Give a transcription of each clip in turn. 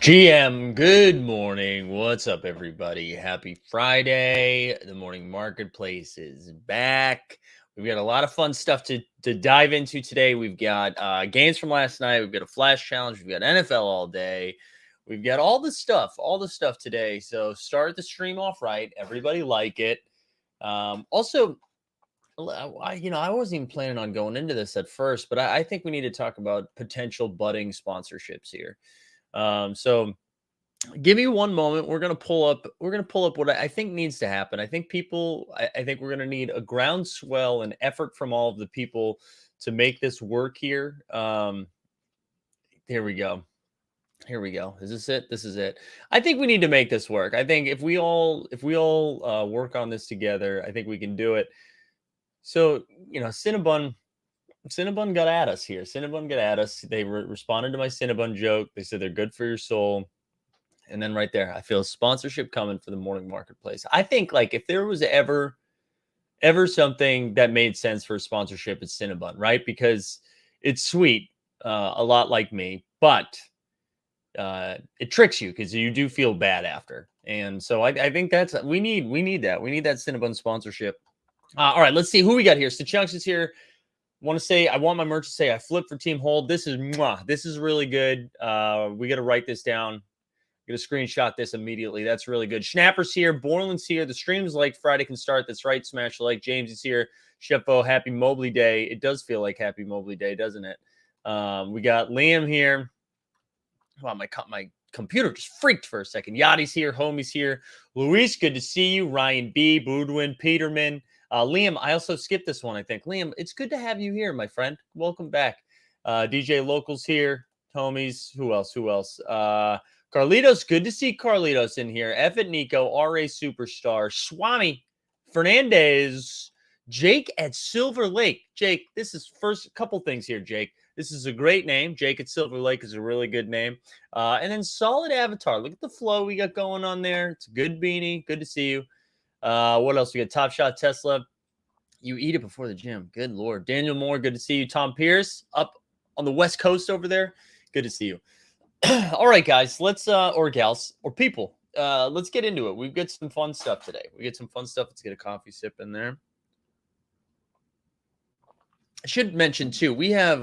GM, good morning. What's up, everybody? Happy Friday. The morning marketplace is back. We've got a lot of fun stuff to dive into today. We've got games from last night. We've got a flash challenge. We've got NFL all day. We've got all the stuff today. So start the stream off right. Everybody like it. Also, I wasn't even planning on going into this at first, but I think we need to talk about potential budding sponsorships here. So give me one moment. We're gonna pull up. We're gonna pull up what I think needs to happen. I think people. I think we're gonna need a groundswell and effort from all of the people to make this work here. Here we go. Here we go. Is this it? This is it. I think we need to make this work. I think if we all work on this together, I think we can do it. So Cinnabon got at us here. Cinnabon got at us. They responded to my Cinnabon joke. They said they're good for your soul. And then right there, I feel sponsorship coming for the morning marketplace. I think like if there was ever something that made sense for sponsorship, it's Cinnabon, right? Because it's sweet, a lot like me, but it tricks you because you do feel bad after. And so I think we need that. We need that Cinnabon sponsorship. All right, let's see who we got here. Stachunks is here. I want my merch to say I flip for Team Hold. This is mwah. This is really good. We got to write this down. Gonna screenshot this immediately. That's really good. Schnapper's here. Borland's here. The stream's like Friday can start. That's right. Smash the like. James is here. Sheppo, happy Mobley Day. It does feel like happy Mobley Day, doesn't it? We got Liam here. Wow, my computer just freaked for a second. Yachty's here. Homie's here. Luis, good to see you. Ryan B. Boudwin, Peterman. Liam, I also skipped this one, I think. Liam, it's good to have you here, my friend. Welcome back. DJ Locals here. Homies. Who else? Carlitos, good to see Carlitos in here. F at Nico, RA Superstar, Swami, Fernandez, Jake at Silver Lake. Jake, this is first couple things here, Jake. This is a great name. Jake at Silver Lake is a really good name. And then Solid Avatar. Look at the flow we got going on there. It's a good beanie. Good to see you. What else? We got Top Shot Tesla. You eat it before the gym. Good Lord. Daniel Moore, good to see you. Tom Pierce up on the West Coast over there. Good to see you. All right, guys, let's or gals or people, let's get into it. We've got some fun stuff today. Let's get a coffee sip in there. I should mention too, we have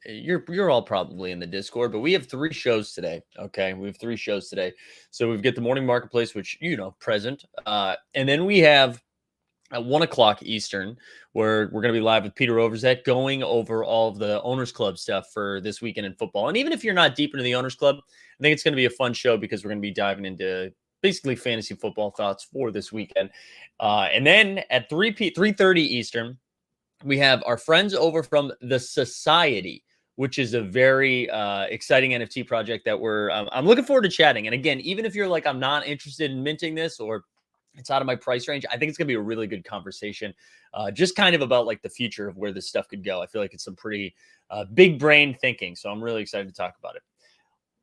you're all probably in the Discord, but we have 3 shows today. Okay, we have 3 shows today. So we've got the morning marketplace, which present, and then we have at 1 o'clock Eastern, where we're going to be live with Peter Overzet going over all of the Owners Club stuff for this weekend in football. And even if you're not deep into the Owners Club, I think it's going to be a fun show because we're going to be diving into basically fantasy football thoughts for this weekend. And then at 3:30 Eastern, we have our friends over from the Society, which is a very exciting NFT project that I'm looking forward to chatting. And again, even if you're like, I'm not interested in minting this or it's out of my price range, I think it's going to be a really good conversation, just kind of about like the future of where this stuff could go. I feel like it's some pretty big brain thinking. So I'm really excited to talk about it.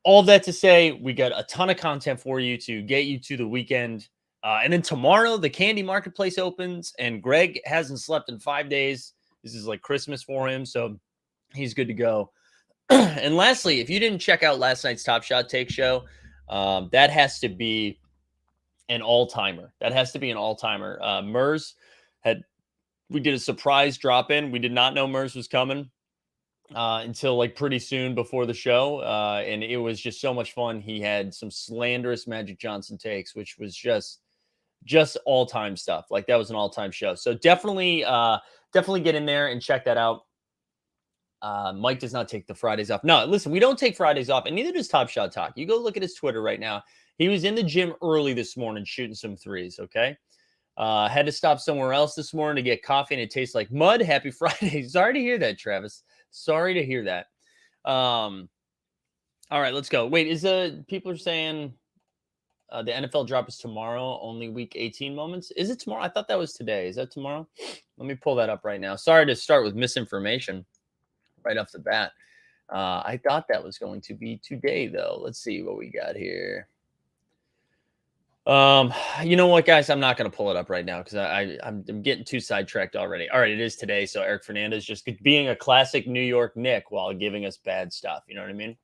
All that to say, we got a ton of content for you to get you to the weekend. And then tomorrow, the Candy Marketplace opens, and Greg hasn't slept in 5 days. This is like Christmas for him. So he's good to go. And lastly, if you didn't check out last night's Top Shot Take show, that has to be an all-timer. We did a surprise drop-in. We did not know Mers was coming until like pretty soon before the show. And it was just so much fun. He had some slanderous Magic Johnson takes, which was just all-time stuff. Like that was an all-time show. So definitely get in there and check that out. Mike does not take the Fridays off. No, listen, we don't take Fridays off, and neither does Top Shot Talk. You go look at his Twitter right now. He was in the gym early this morning shooting some threes, okay? Had to stop somewhere else this morning to get coffee, and it tastes like mud. Happy Friday. Sorry to hear that, Travis. Sorry to hear that. All right, let's go. Wait, people are saying the NFL drop is tomorrow, only week 18 moments? Is it tomorrow? I thought that was today. Is that tomorrow? Let me pull that up right now. Sorry to start with misinformation right off the bat. I thought that was going to be today, though. Let's see what we got here. You know what, guys? I'm not going to pull it up right now because I'm getting too sidetracked already. All right, it is today. So Eric Fernandez just being a classic New York Knick while giving us bad stuff. You know what I mean?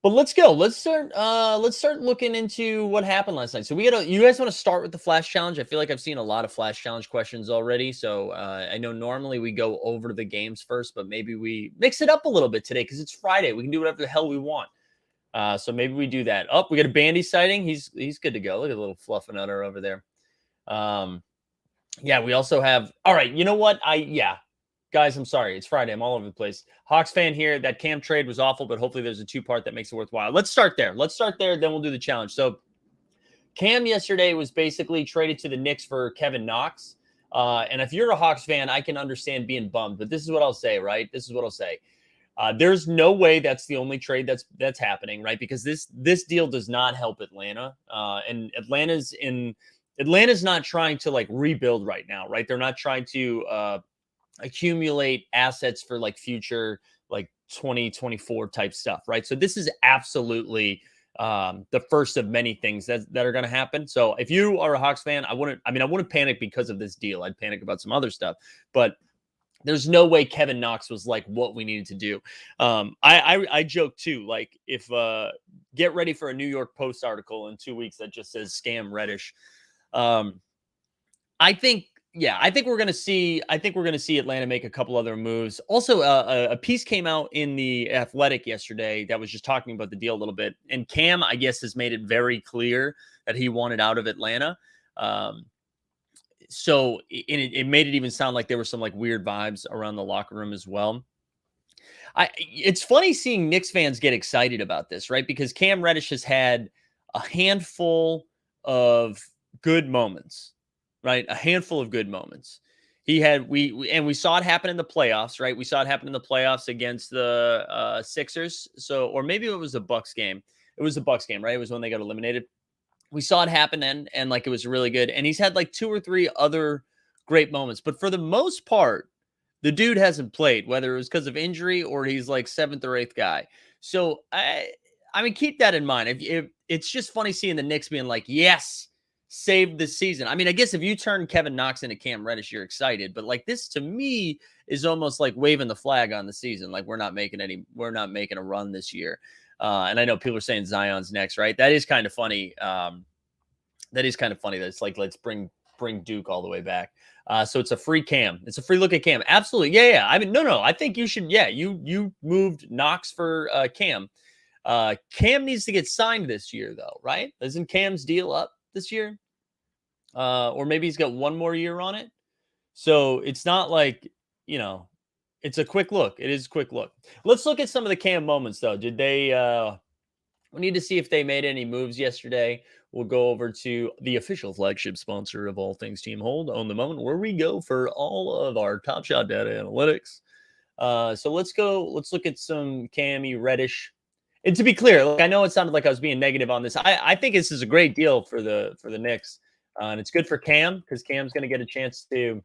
But let's go. Let's start looking into what happened last night. So you guys want to start with the flash challenge? I feel like I've seen a lot of flash challenge questions already. So I know normally we go over the games first, but maybe we mix it up a little bit today because it's Friday. We can do whatever the hell we want. So maybe we do that. Oh, we got a Bandy sighting. He's good to go. Look at the little Fluffernutter over there. Yeah, we also have. All right, you know what? Guys, I'm sorry. It's Friday. I'm all over the place. Hawks fan here. That Cam trade was awful, but hopefully there's a two-part that makes it worthwhile. Let's start there. Then we'll do the challenge. So Cam yesterday was basically traded to the Knicks for Kevin Knox. And if you're a Hawks fan, I can understand being bummed. But this is what I'll say, right? This is what I'll say. There's no way that's the only trade that's happening, right? Because this deal does not help Atlanta. And Atlanta's not trying to like rebuild right now, right? They're not trying to accumulate assets for like future like 2024 type stuff, right? So this is absolutely the first of many things that are going to happen. So if you are a Hawks fan, I wouldn't panic because of this deal. I'd panic about some other stuff, but there's no way Kevin Knox was like what we needed to do. I joke too, like if get ready for a New York Post article in 2 weeks that just says scam Reddish. I think we're going to see Atlanta make a couple other moves. Also, a piece came out in the Athletic yesterday that was just talking about the deal a little bit. And Cam, I guess, has made it very clear that he wanted out of Atlanta. So it made it even sound like there were some like weird vibes around the locker room as well. It's funny seeing Knicks fans get excited about this, right? Because Cam Reddish has had a handful of good moments. Right, a handful of good moments. He had we saw it happen in the playoffs, right? We saw it happen in the playoffs against the Sixers. So, or maybe it was a Bucks game. It was the Bucks game, right? It was when they got eliminated. We saw it happen then, and like it was really good. And he's had like 2 or 3 other great moments, but for the most part, the dude hasn't played, whether it was because of injury or he's like 7th or 8th guy. So I mean, keep that in mind. If it's just funny seeing the Knicks being like, yes, saved this season. I mean, I guess if you turn Kevin Knox into Cam Reddish, you're excited. But like this to me is almost like waving the flag on the season. Like we're not making a run this year. And I know people are saying Zion's next, right? That is kind of funny. That it's like, let's bring Duke all the way back. So it's a free Cam. It's a free look at Cam. Absolutely. Yeah. I mean, no. I think you should. Yeah. You moved Knox for Cam. Cam needs to get signed this year though, right? Isn't Cam's deal up this year? Or maybe he's got one more year on it. So it's not like, it's a quick look. It is a quick look. Let's look at some of the Cam moments though. Did they, we need to see if they made any moves yesterday. We'll go over to the official flagship sponsor of all things Team Hold, Own the Moment, where we go for all of our Top Shot data analytics. So let's look at some Cammy Reddish. And to be clear, like, I know it sounded like I was being negative on this. I think this is a great deal for the Knicks. And it's good for Cam because Cam's going to get a chance to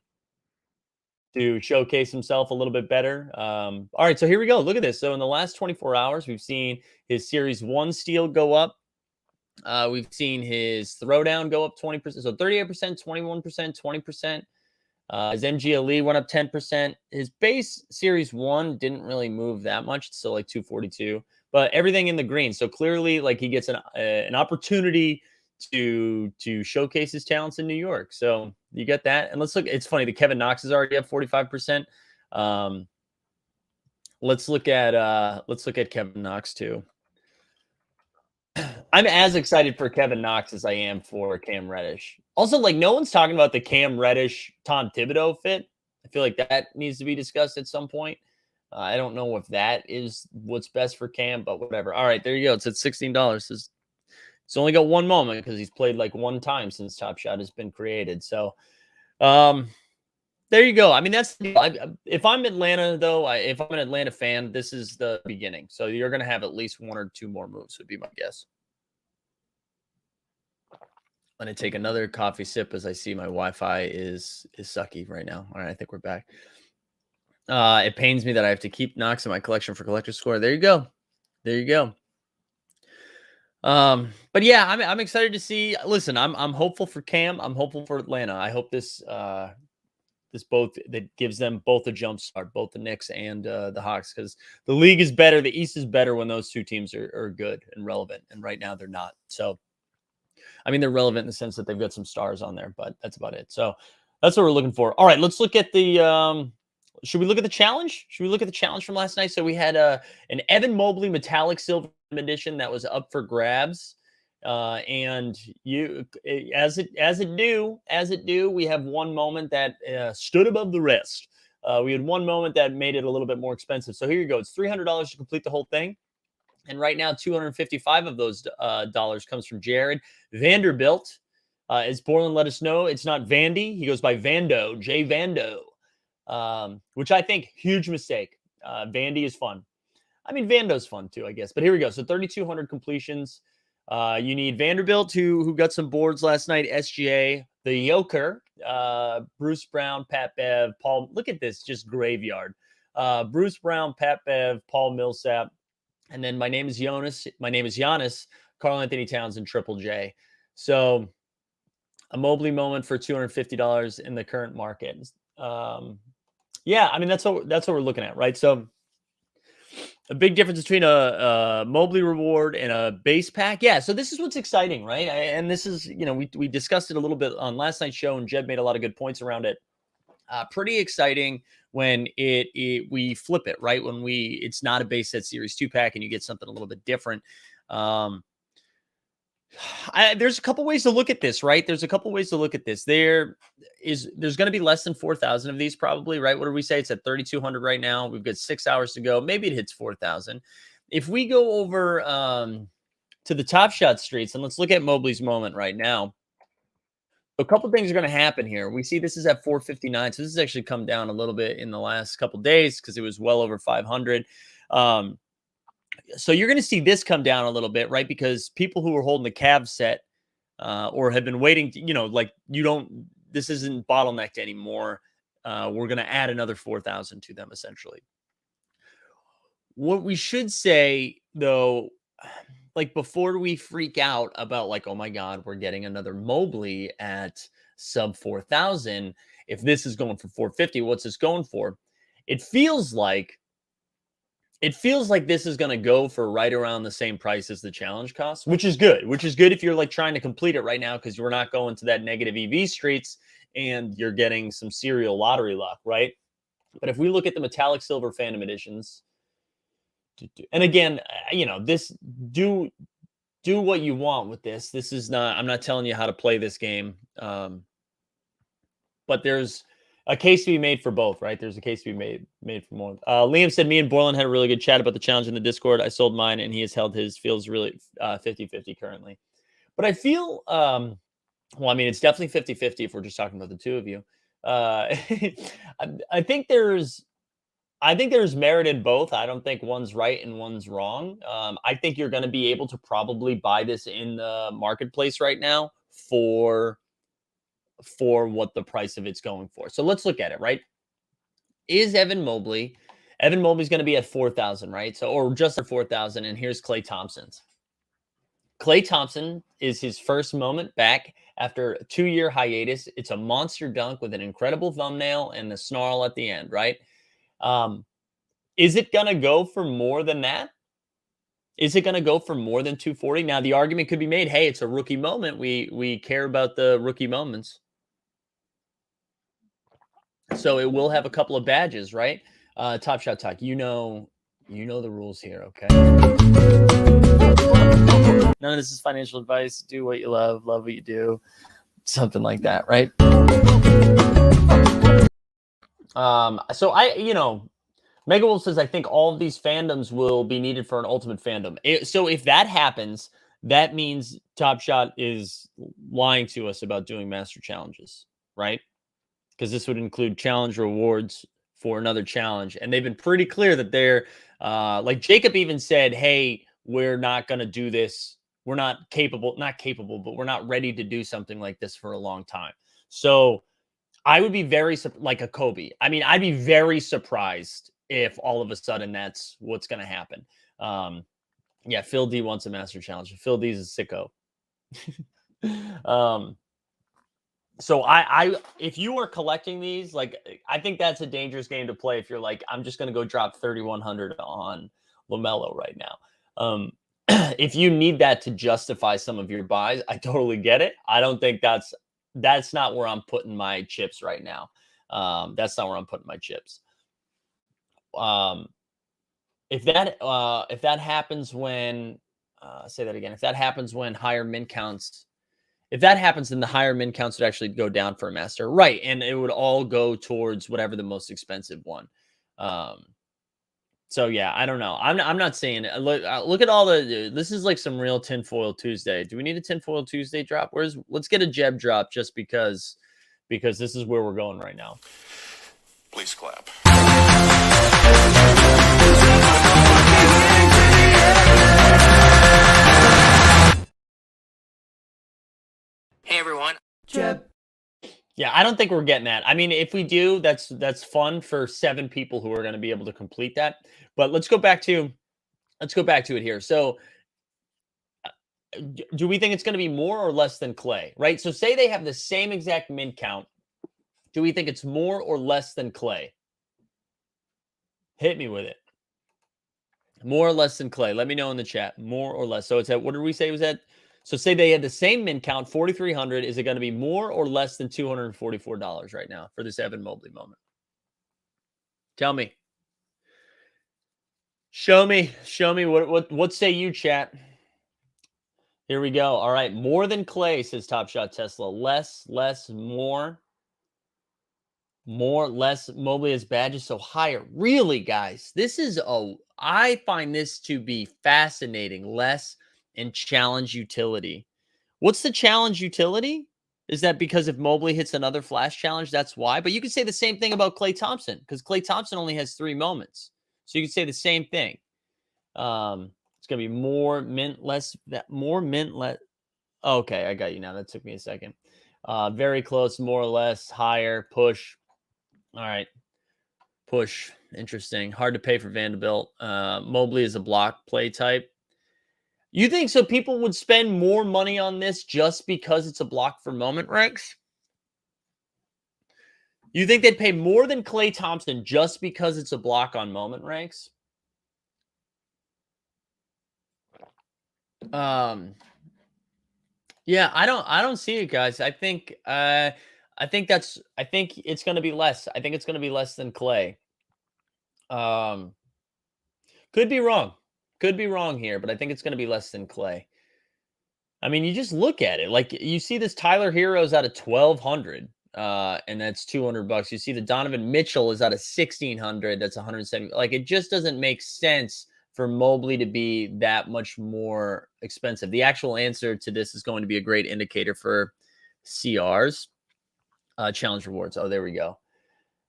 showcase himself a little bit better. All right, so here we go. Look at this. So in the last 24 hours, we've seen his Series 1 steal go up. We've seen his throwdown go up 20%. So 38%, 21%, 20%. His MGLE went up 10%. His base Series 1 didn't really move that much. It's still like 242. But everything in the green. So clearly, like he gets an opportunity to showcase his talents in New York. So you get that. And let's look. It's funny. The Kevin Knox is already up 45%. Let's look at Kevin Knox too. I'm as excited for Kevin Knox as I am for Cam Reddish. Also, like no one's talking about the Cam Reddish Tom Thibodeau fit. I feel like that needs to be discussed at some point. I don't know if that is what's best for Cam, but whatever. All right, there you go. It's at $16. It's only got one moment because he's played like one time since Top Shot has been created. So, there you go. I mean, if I'm Atlanta though, if I'm an Atlanta fan, this is the beginning. So you're going to have at least 1 or 2 more moves would be my guess. I'm going to take another coffee sip as I see my Wi-Fi is sucky right now. All right, I think we're back. It pains me that I have to keep Knox in my collection for collector score. There you go. But yeah, I'm excited to see. Listen, I'm hopeful for Cam. I'm hopeful for Atlanta. I hope this that gives them both a jump start, both the Knicks and the Hawks, because the league is better. The East is better when those two teams are good and relevant. And right now they're not. So, I mean, they're relevant in the sense that they've got some stars on there, but that's about it. So that's what we're looking for. All right, let's look at the. Should we look at the challenge? Should we look at the challenge from last night? So we had an Evan Mobley metallic silver edition that was up for grabs. And you, as it do, we have one moment that stood above the rest. We had one moment that made it a little bit more expensive. So here you go. It's $300 to complete the whole thing. And right now, 255 of those dollars comes from Jared Vanderbilt. As Borland let us know, it's not Vandy. He goes by Vando, Jay Vando, which I think huge mistake. Vandy is fun. I mean, Vando's fun too, I guess. But here we go. So 3,200 completions. You need Vanderbilt, who got some boards last night. SGA, the Joker, Bruce Brown, Pat Bev, Paul. Look at this, just graveyard. Bruce Brown, Pat Bev, Paul Millsap. And then my name is Jonas. My name is Giannis, Karl Anthony Towns, and Triple J. So a Mobley moment for $250 in the current market. Yeah, I mean, that's what we're looking at, right? So a big difference between a Mobley reward and a base pack. Yeah, so this is what's exciting, right? And this is, we discussed it a little bit on last night's show, and Jed made a lot of good points around it. Pretty exciting when we flip it, right? When it's not a base set series 2-pack and you get something a little bit different. There's a couple ways to look at this, right? There's a couple ways to look at this. There's going to be less than 4,000 of these probably, right? What do we say? It's at 3,200 right now. We've got 6 hours to go. Maybe it hits 4,000. If we go over to the Top Shot streets, and let's look at Mobley's moment right now. A couple things are going to happen here. We see this is at 459. So this has actually come down a little bit in the last couple days because it was well over 500. So you're going to see this come down a little bit, right? Because people who are holding the Cavs set or have been waiting, this isn't bottlenecked anymore. We're going to add another 4,000 to them essentially. What we should say though, like before we freak out about like, oh my God, we're getting another Mobley at sub 4,000. If this is going for 450, what's this going for? It feels like this is going to go for right around the same price as the challenge costs, which is good if you're like trying to complete it right now, because we're not going to that negative EV streets and you're getting some serial lottery luck, right? But if we look at the metallic silver Phantom editions, and again, this do what you want with this. This is not, I'm not telling you how to play this game. But there's a case to be made for both, right? There's a case to be made for more. Liam said, me and Borland had a really good chat about the challenge in the Discord. I sold mine and he has held his. Feels really 50-50 currently. But I feel, it's definitely 50-50 if we're just talking about the two of you. I think there's merit in both. I don't think one's right and one's wrong. I think you're going to be able to probably buy this in the marketplace right now for what the price of it's going for. So let's look at it, right? Is Evan Mobley's going to be at 4,000, right? So, or just at 4,000. And here's Klay Thompson's. Klay Thompson is his first moment back after a 2-year hiatus. It's a monster dunk with an incredible thumbnail and the snarl at the end, right? Is it going to go for more than that? Is it going to go for more than 240? Now, the argument could be made, hey, it's a rookie moment. We care about the rookie moments. So it will have a couple of badges, right? Top Shot Talk, you know the rules here, okay? None of this is financial advice. Do what you love what you do. Something like that, right? So Mega Wolf says, I think all of these fandoms will be needed for an ultimate fandom. So if that happens, that means Top Shot is lying to us about doing master challenges, right? Because this would include challenge rewards for another challenge. And they've been pretty clear that they're, like Jacob even said, hey, we're not going to do this. We're not but we're not ready to do something like this for a long time. So I would be like a Kobe. I mean, I'd be very surprised if all of a sudden that's what's going to happen. Yeah, Phil D wants a master challenge. Phil D is a sicko. So if you are collecting these, like, I think that's a dangerous game to play if you're like, I'm just going to go drop 3,100 on LaMelo right now. If you need that to justify some of your buys, I totally get it. I don't think that's not where I'm putting my chips right now. That's not where I'm putting my chips. If that happens when say that again, if that happens when higher min counts, if that happens, then the higher min counts would actually go down for a master, right? And it would all go towards whatever the most expensive one. So yeah, I don't know. I'm not saying it. Look at all the. This is like some real tinfoil Tuesday. Do we need a tinfoil Tuesday drop? Let's get a Jeb drop just because this is where we're going right now. Please clap. Hey everyone. Jeb. Yeah, I don't think we're getting that. I mean, if we do, that's fun for 7 people who are going to be able to complete that. But let's go back to it here. So, do we think it's going to be more or less than Clay? Right. So, say they have the same exact min count. Do we think it's more or less than Clay? Hit me with it. More or less than Clay. Let me know in the chat. More or less. So it's at, what did we say it was at? So say they had the same min count, 4,300. Is it going to be more or less than $244 right now for this Evan Mobley moment? Tell me. Show me. What say you, chat? Here we go. All right. More than Clay, says Top Shot Tesla. Less, more. More, less. Mobley has badges, so higher. Really, guys? I find this to be fascinating. Less and challenge utility. What's the challenge utility? Is that because if Mobley hits another flash challenge, that's why? But you could say the same thing about Klay Thompson, because Klay Thompson only has 3 moments. So you could say the same thing. It's going to be more mint, less. Okay, I got you now. That took me a second. Very close, more or less, higher, push. All right. Push. Interesting. Hard to pay for Vanderbilt. Mobley is a block play type. You think so? People would spend more money on this just because it's a block for moment, Rex? You think they'd pay more than Klay Thompson just because it's a block on moment ranks? Yeah, I don't see it, guys. I think it's going to be less. I think it's going to be less than Klay. Could be wrong. Could be wrong here, but I think it's going to be less than Klay. I mean, you just look at it. Like, you see this Tyler Hero's out of 1,200, and that's $200. You see the Donovan Mitchell is out of 1,600. That's 170. Like, it just doesn't make sense for Mobley to be that much more expensive. The actual answer to this is going to be a great indicator for CRs, challenge rewards. Oh, there we go.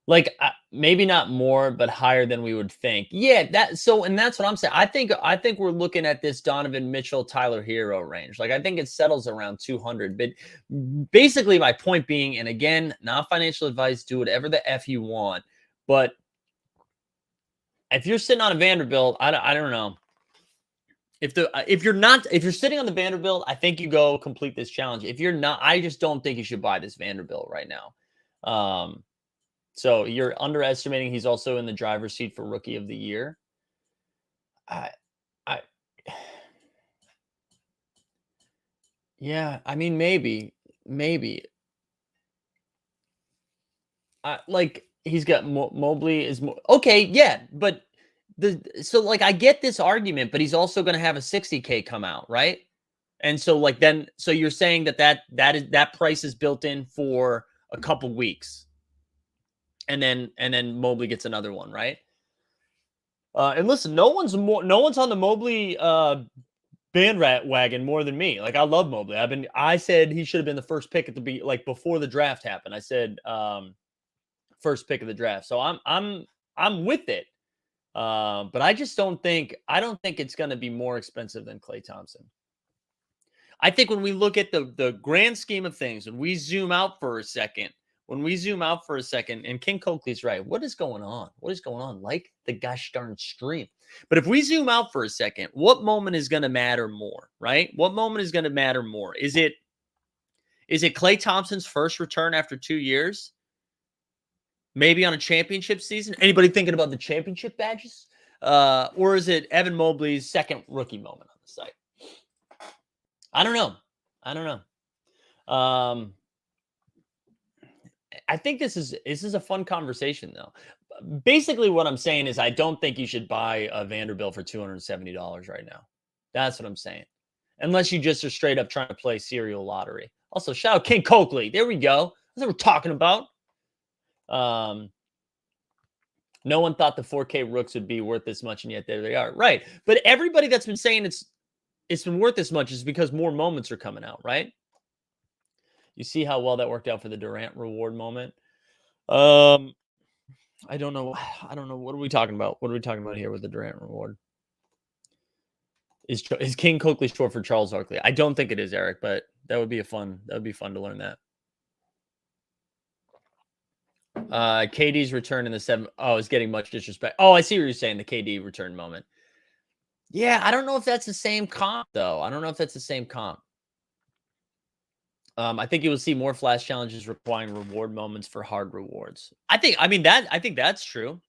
Like, maybe not more, but higher than we would think. Yeah, that's what I'm saying. I think we're looking at this Donovan Mitchell, Tyler Hero range. Like, I think it settles around 200. But basically, my point being, and again, not financial advice, do whatever the F you want. But if you're sitting on a Vanderbilt, I don't know. If you're sitting on the Vanderbilt, I think you go complete this challenge. If you're not, I just don't think you should buy this Vanderbilt right now. So you're underestimating he's also in the driver's seat for Rookie of the Year. Yeah, I mean, maybe. Like, he's got Mobley is more okay. Yeah, but like, I get this argument, but he's also going to have a 60K come out, right? And so, like, so you're saying that price is built in for a couple weeks. And then Mobley gets another one, right? And listen, no one's on the Mobley bandwagon more than me. Like, I love Mobley. I said he should have been the first pick at before the draft happened. I said first pick of the draft. So I'm with it. But I don't think it's going to be more expensive than Klay Thompson. I think when we look at the grand scheme of things, when we zoom out for a second, and King Coakley's right. What is going on? Like the gosh darn stream. But if we zoom out for a second, what moment is going to matter more, right? What moment is going to matter more? Is Is it Klay Thompson's first return after 2 years? Maybe on a championship season? Anybody thinking about the championship badges? Or is it Evan Mobley's second rookie moment on the site? I don't know. I think this is a fun conversation, though. Basically, what I'm saying is I don't think you should buy a Vanderbilt for $270 right now. That's what I'm saying. Unless you just are straight up trying to play serial lottery. Also, shout out King Coakley. There we go. That's what we're talking about. No one thought the 4K rooks would be worth this much, and yet there they are. Right. But everybody that's been saying it's been worth this much is because more moments are coming out, right? You see how well that worked out for the Durant reward moment. I don't know. What are we talking about? What are we talking about here with the Durant reward? Is King Coakley short for Charles Oakley? I don't think it is, Eric, but that would be fun to learn that. KD's return in the 7. Oh, is getting much disrespect. Oh, I see what you're saying. The KD return moment. Yeah, I don't know if that's the same comp, though. I think you will see more flash challenges requiring reward moments for hard rewards. I think that's true.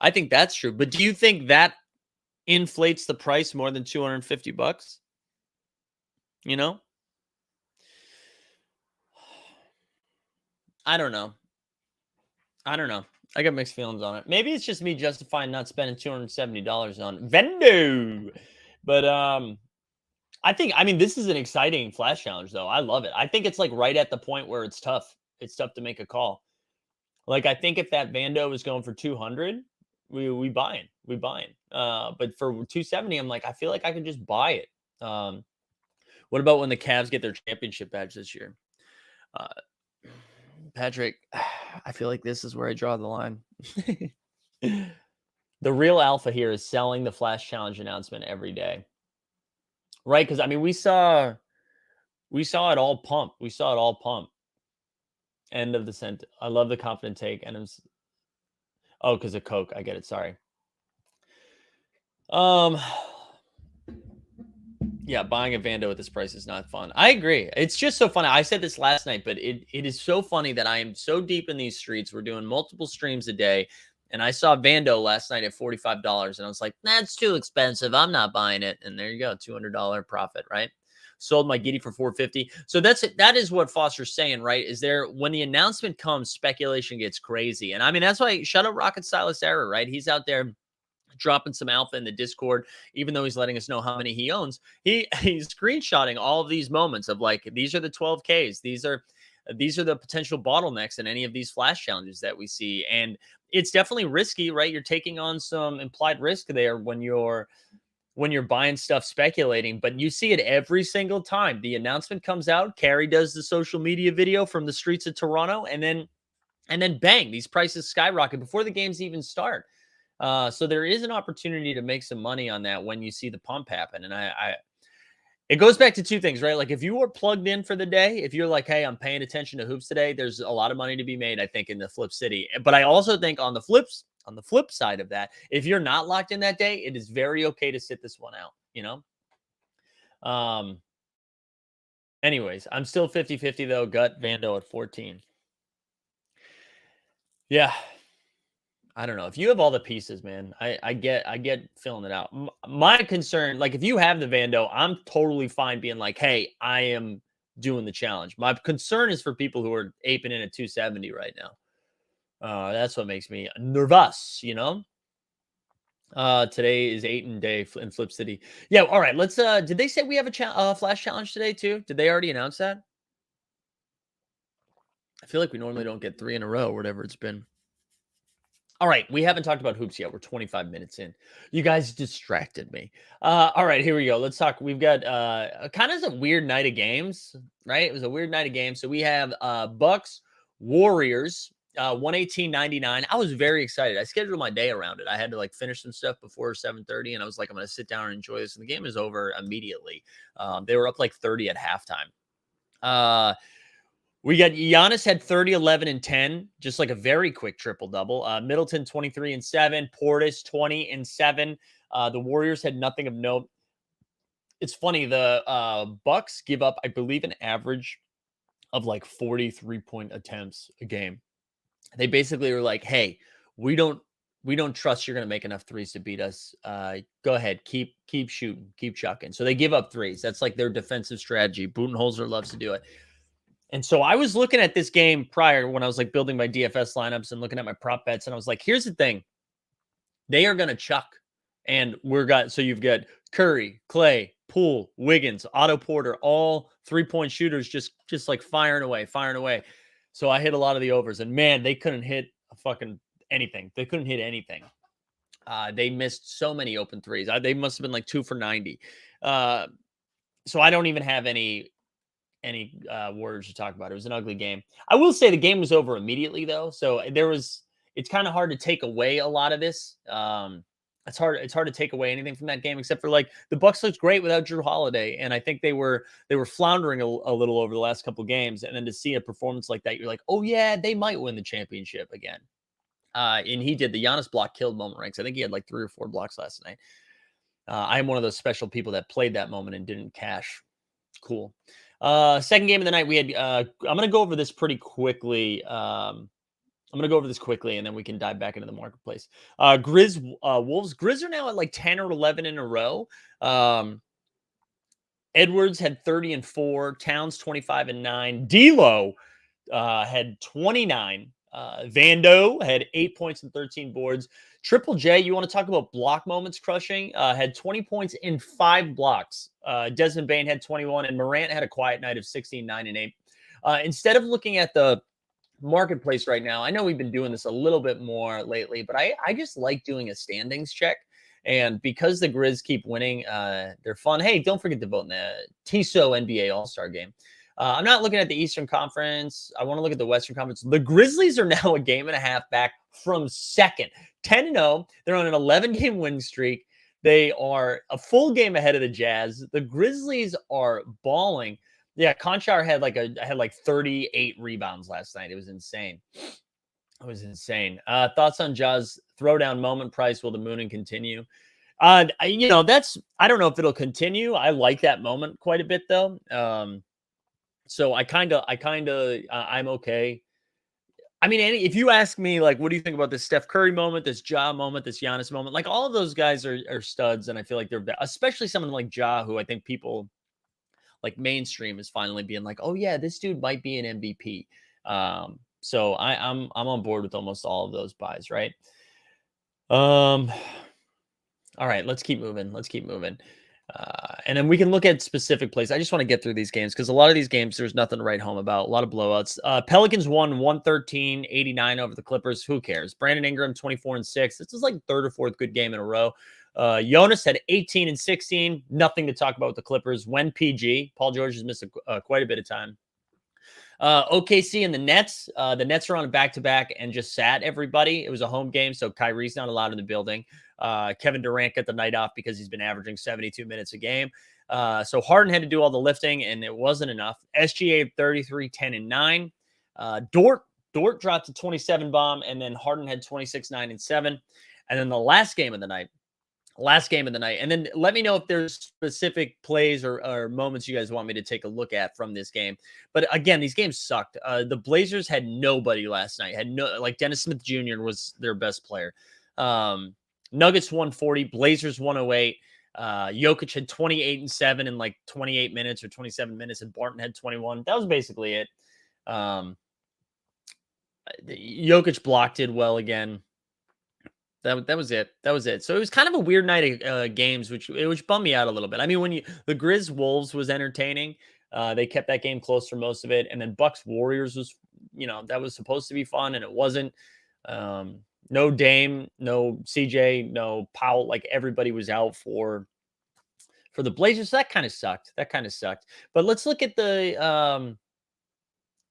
But do you think that inflates the price more than $250? You know? I don't know. I got mixed feelings on it. Maybe it's just me justifying not spending $270 on Vendo. But I mean, this is an exciting flash challenge, though. I love it. I think it's like right at the point where it's tough. It's tough to make a call. Like, I think if that Vando is going for 200, we buying. But for 270, I'm like, I feel like I can just buy it. What about when the Cavs get their championship badge this year? Patrick, I feel like this is where I draw the line. The real alpha here is selling the flash challenge announcement every day. Right? Because I mean, we saw it all pump. End of the sentence. I love the confident take. And because of Coke. I get it. Sorry. Yeah, buying a Vando at this price is not fun. I agree. It's just so funny. I said this last night, but it is so funny that I am so deep in these streets. We're doing multiple streams a day. And I saw Vando last night at $45. And I was like, that's too expensive. I'm not buying it. And there you go. $200 profit, right? Sold my Giddy for $450. So that is what Foster's saying, right? Is there, when the announcement comes, speculation gets crazy. And I mean, that's why shout out Rocket Stylus Error, right? He's out there dropping some alpha in the Discord, even though he's letting us know how many he owns. He's screenshotting all of these moments of like, these are the 12Ks. These are the potential bottlenecks in any of these flash challenges that we see. And it's definitely risky, right? You're taking on some implied risk there when you're buying stuff speculating, but you see it every single time. The announcement comes out, Carrie does the social media video from the streets of Toronto, and then bang, these prices skyrocket before the games even start. So there is an opportunity to make some money on that when you see the pump happen. And it goes back to two things, right? Like if you are plugged in for the day, if you're like, hey, I'm paying attention to hoops today, there's a lot of money to be made, I think, in the Flip City. But I also think on the flip side of that, if you're not locked in that day, it is very okay to sit this one out, you know? Anyways, I'm still 50-50 though. Gut Vando at 14. Yeah. I don't know. If you have all the pieces, man, I get filling it out. My concern, like if you have the Vando, I'm totally fine being like, hey, I am doing the challenge. My concern is for people who are aping in at 270 right now. That's what makes me nervous, you know? Today is 8 day in Flip City. Yeah, all right. Let's did they say we have a flash challenge today too? Did they already announce that? I feel like we normally don't get 3 in a row or whatever it's been. All right, we haven't talked about hoops yet. We're 25 minutes in. You guys distracted me. All right, here we go. Let's talk. We've got kind of a weird night of games, right? It was a weird night of games. So we have Bucks, Warriors, 118.99. I was very excited. I scheduled my day around it. I had to like finish some stuff before 7:30, and I was like, I'm going to sit down and enjoy this. And the game is over immediately. They were up like 30 at halftime. We got Giannis had 30, 11, and 10, just like a very quick triple-double. Middleton, 23 and 7. Portis, 20 and 7. The Warriors had nothing of note. it's funny. The Bucks give up, I believe, an average of like 43-point attempts a game. They basically were like, "Hey, we don't trust you're going to make enough threes to beat us. Go ahead, keep shooting, keep chucking." So they give up threes. That's like their defensive strategy. Budenholzer loves to do it. And so I was looking at this game prior when I was like building my DFS lineups and looking at my prop bets, and I was like, "Here's the thing: they are going to chuck." And so you've got Curry, Clay, Poole, Wiggins, Otto Porter, all 3-point shooters, just like firing away. So I hit a lot of the overs, and man, they couldn't hit fucking anything. They couldn't hit anything. They missed so many open threes. They must have been like 2 for 90. So I don't even have any words to talk about. It was an ugly game. I will say the game was over immediately though, so it's kind of hard to take away a lot of this. It's hard to take away anything from that game except for like the Bucks looked great without Drew Holiday, and I think they were floundering a little over the last couple games, and then to see a performance like that, you're like, oh yeah, they might win the championship again. And he did. The Giannis block killed moment ranks. I think he had like 3 or 4 blocks last night. I am one of those special people that played that moment and didn't cash. Cool. Second game of the night, we had. I'm going to go over this pretty quickly. I'm going to go over this quickly, and then we can dive back into the marketplace. Wolves. Grizz are now at like 10 or 11 in a row. Edwards had 30 and 4. Towns 25 and 9. D'Lo had 29. Vando had 8 points and 13 boards. Triple J, you want to talk about block moments crushing? Had 20 points in 5 blocks. Desmond Bane had 21, and Morant had a quiet night of 16, 9, and 8. Instead of looking at the marketplace right now, I know we've been doing this a little bit more lately, but I just like doing a standings check. And because the Grizz keep winning, they're fun. Hey, don't forget to vote in the TISO NBA All-Star game. I'm not looking at the Eastern Conference. I want to look at the Western Conference. The Grizzlies are now a game and a half back from second. 10-0. They're on an 11-game win streak. They are a full game ahead of the Jazz. The Grizzlies are balling. Yeah, Conchar had like 38 rebounds last night. It was insane. Thoughts on Jazz throwdown moment price? Will the mooning continue? I don't know if it'll continue. I like that moment quite a bit though. So I'm okay. I mean, if you ask me, like, what do you think about this Steph Curry moment, this Ja moment, this Giannis moment? Like, all of those guys are studs, and I feel like they're, especially someone like Ja, who I think people like mainstream is finally being like, oh yeah, this dude might be an MVP. So I'm on board with almost all of those buys, right? All right, let's keep moving. And then we can look at specific plays. I just want to get through these games because a lot of these games, there's nothing to write home about. A lot of blowouts. Pelicans won 113-89 over the Clippers. Who cares? Brandon Ingram, 24 and 6. This is like third or fourth good game in a row. Jonas had 18 and 16. Nothing to talk about with the Clippers. When PG, Paul George has missed quite a bit of time. OKC and the Nets. The Nets are on a back-to-back and just sat everybody. It was a home game, so Kyrie's not allowed in the building. Kevin Durant got the night off because he's been averaging 72 minutes a game. So Harden had to do all the lifting, and it wasn't enough. SGA 33, 10, and 9. Dort dropped to 27 bomb, and then Harden had 26, 9, and 7. And then the last game of the night. And then let me know if there's specific plays or moments you guys want me to take a look at from this game. But again, these games sucked. The Blazers had nobody last night. Dennis Smith Jr. was their best player. Nuggets 140, Blazers 108. Jokic had 28 and 7 in like 28 minutes or 27 minutes, and Barton had 21. That was basically it. Jokic blocked it well again. That was it. So it was kind of a weird night of games, which bummed me out a little bit. I mean, the Grizz Wolves was entertaining. They kept that game close for most of it, and then Bucks Warriors was, that was supposed to be fun, and it wasn't. No Dame, no CJ, no Powell. Like everybody was out for the Blazers. So that kind of sucked. But let's look at the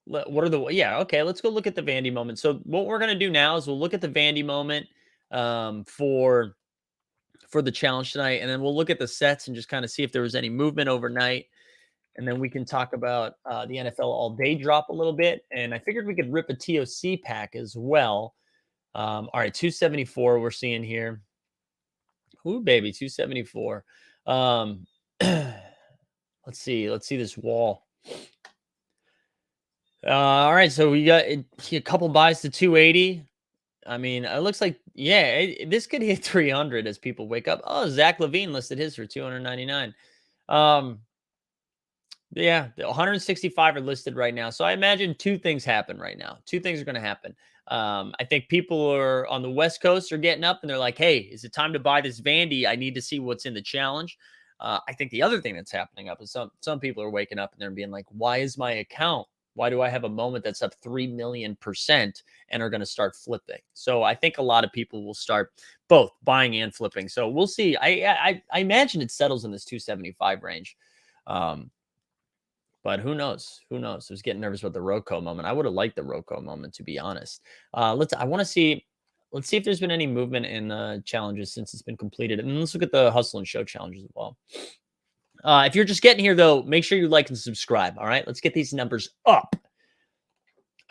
let's go look at the Vandy moment. So what we're gonna do now is we'll look at the Vandy moment for the challenge tonight, and then we'll look at the sets and just kind of see if there was any movement overnight, and then we can talk about the NFL all day drop a little bit. And I figured we could rip a TOC pack as well. All right, 274 we're seeing here. Ooh, baby, 274. Let's see this wall. All right, so we got a couple buys to 280. I mean, it looks like, yeah, this could hit 300 as people wake up. Oh, Zach Levine listed his for 299. Yeah, the 165 are listed right now. So I imagine two things happen right now. Two things are going to happen. I think people are on the West Coast are getting up and they're like, hey, is it time to buy this Vandy? I need to see what's in the challenge. I think the other thing that's happening up is some people are waking up and they're being like, why is my account? Why do I have a moment that's up 3,000,000% and are going to start flipping? So I think a lot of people will start both buying and flipping. So we'll see. I imagine it settles in this 275 range. But who knows? Who knows? I was getting nervous about the Rocco moment. I would have liked the Rocco moment, to be honest. I want to see. Let's see if there's been any movement in challenges since it's been completed, and let's look at the hustle and show challenges as well. If you're just getting here, though, make sure you like and subscribe. All right, let's get these numbers up.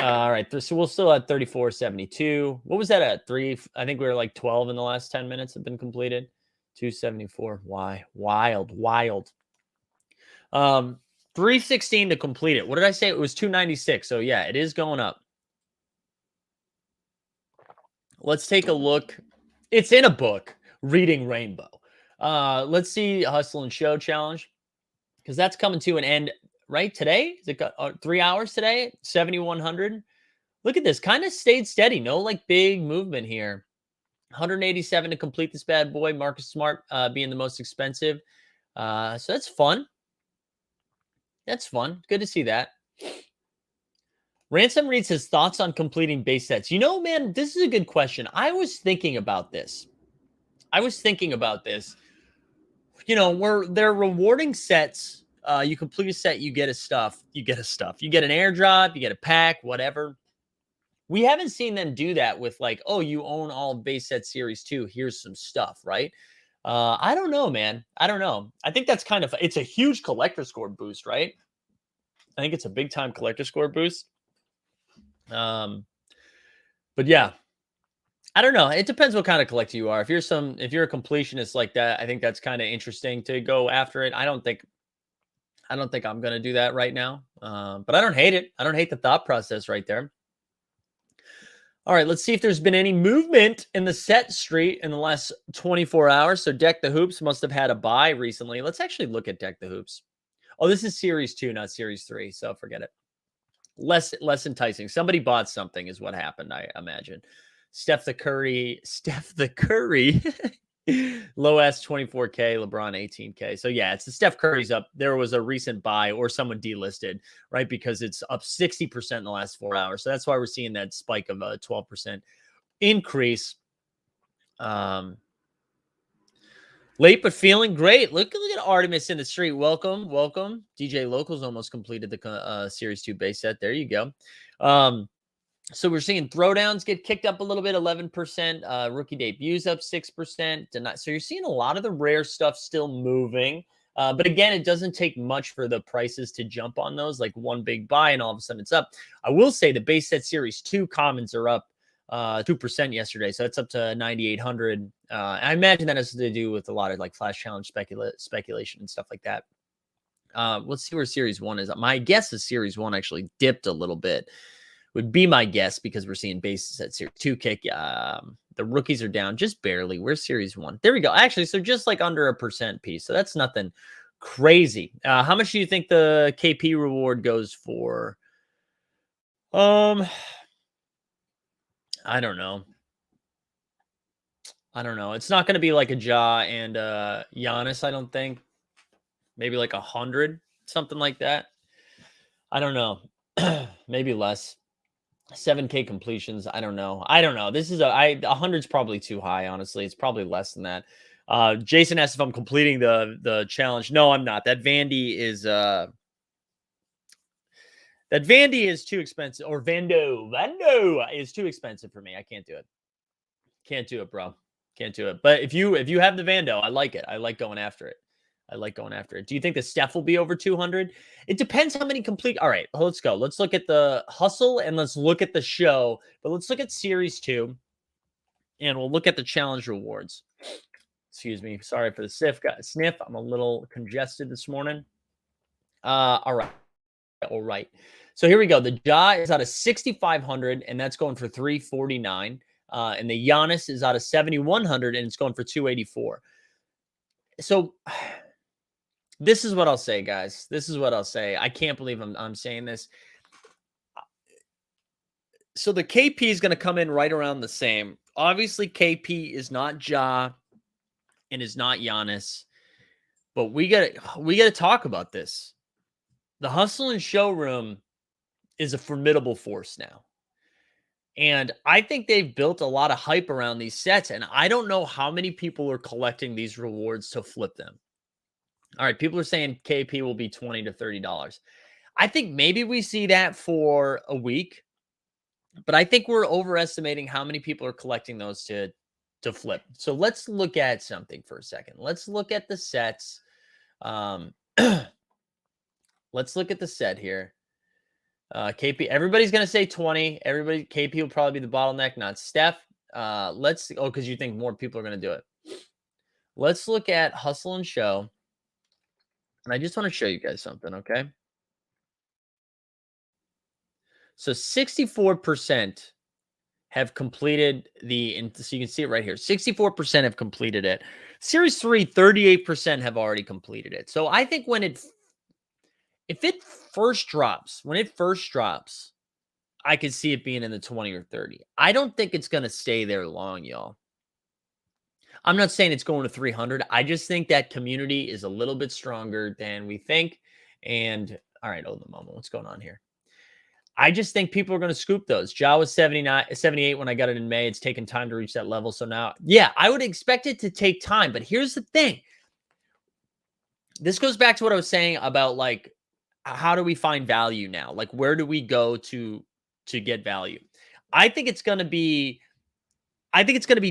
All right, so we'll still at 34.72. What was that at 3? I think we were like 12 in the last 10 minutes have been completed. 274. Why? Wild. 316 to complete it. What did I say? It was 296. So yeah, it is going up. Let's take a look. It's in a book, Reading Rainbow. Let's see Hustle and Show Challenge, because that's coming to an end right today. Is it got 3 hours today? 7,100. Look at this. Kind of stayed steady. No like big movement here. 187 to complete this bad boy. Marcus Smart being the most expensive. So that's fun. That's fun. Good to see that. Ransom reads his thoughts on completing base sets. You know, man, this is a good question. I was thinking about this. You know, where they're rewarding sets. You complete a set, you get a stuff. You get an airdrop, you get a pack, whatever. We haven't seen them do that with like, oh, you own all base set series 2. Here's some stuff, right? I don't know, man. I don't know. I think that's it's a huge collector score boost, right? I think it's a big time collector score boost. But yeah, I don't know. It depends what kind of collector you are. If you're a completionist like that, I think that's kind of interesting to go after it. I don't think I'm going to do that right now. But I don't hate it. I don't hate the thought process right there. All right, let's see if there's been any movement in the set street in the last 24 hours. So Deck the Hoops must have had a buy recently. Let's actually look at Deck the Hoops. Oh, this is Series 2, not Series 3, so forget it. Less enticing. Somebody bought something is what happened, I imagine. Steph the Curry, low S 24K, LeBron 18K. So yeah, it's the Steph Curry's up. There was a recent buy or someone delisted, right? Because it's up 60% in the last 4 hours. So that's why we're seeing that spike of a 12% increase. Late but feeling great. Look at Artemis in the street. Welcome. DJ Locals almost completed the Series 2 base set. There you go. So we're seeing throwdowns get kicked up a little bit, 11%. Rookie debuts up 6%. So you're seeing a lot of the rare stuff still moving. But again, it doesn't take much for the prices to jump on those, like one big buy and all of a sudden it's up. I will say the base set Series 2 commons are up 2% yesterday. So it's up to 9,800. I imagine that has to do with a lot of like flash challenge speculation and stuff like that. Let's see where Series 1 is. My guess is Series 1 actually dipped a little bit. Would be my guess because we're seeing bases at Series 2 kick. The rookies are down just barely. Where's Series 1? There we go. Actually, so just like under a percent piece. So that's nothing crazy. How much do you think the KP reward goes for? I don't know. It's not going to be like a Ja and Giannis, I don't think. Maybe like 100, something like that. I don't know. Maybe less. 7K completions. I don't know. This is 100's probably too high, honestly. It's probably less than that. Jason asked if I'm completing the challenge. No, I'm not. That Vandy is too expensive. Or Vando is too expensive for me. I can't do it. Can't do it, bro. Can't do it. But if you have the Vando, I like it. I like going after it. Do you think the Steph will be over 200? It depends how many complete. All right, let's go. Let's look at the hustle and let's look at the show. But let's look at Series 2 and we'll look at the challenge rewards. Excuse me. Sorry for the sniff. I'm a little congested this morning. All right. All right. So here we go. The Ja is out of 6,500, and that's going for 349. And the Giannis is out of 7,100, and it's going for 284. So this is what I'll say, guys. This is what I'll say. I can't believe I'm saying this. So the KP is going to come in right around the same. Obviously, KP is not Ja and is not Giannis, but we gotta talk about this. The hustle and showroom is a formidable force now. And I think they've built a lot of hype around these sets. And I don't know how many people are collecting these rewards to flip them. All right, people are saying KP will be $20 to $30. I think maybe we see that for a week, but I think we're overestimating how many people are collecting those to flip. So let's look at something for a second. Let's look at the sets. Let's look at the set here. KP, everybody's going to say 20. KP will probably be the bottleneck, not Steph. Because you think more people are going to do it. Let's look at Hustle and Show. And I just want to show you guys something, okay? So 64% have completed so you can see it right here. 64% have completed it. Series 3, 38% have already completed it. So I think when if it first drops, I could see it being in the 20 or 30. I don't think it's going to stay there long, y'all. I'm not saying it's going to 300. I just think that community is a little bit stronger than we think. And all right, hold on a moment. What's going on here? I just think people are going to scoop those. Ja was 78 when I got it in May. It's taken time to reach that level. So now, yeah, I would expect it to take time. But here's the thing. This goes back to what I was saying about, like, how do we find value now? Like, where do we go to get value? I think it's going to be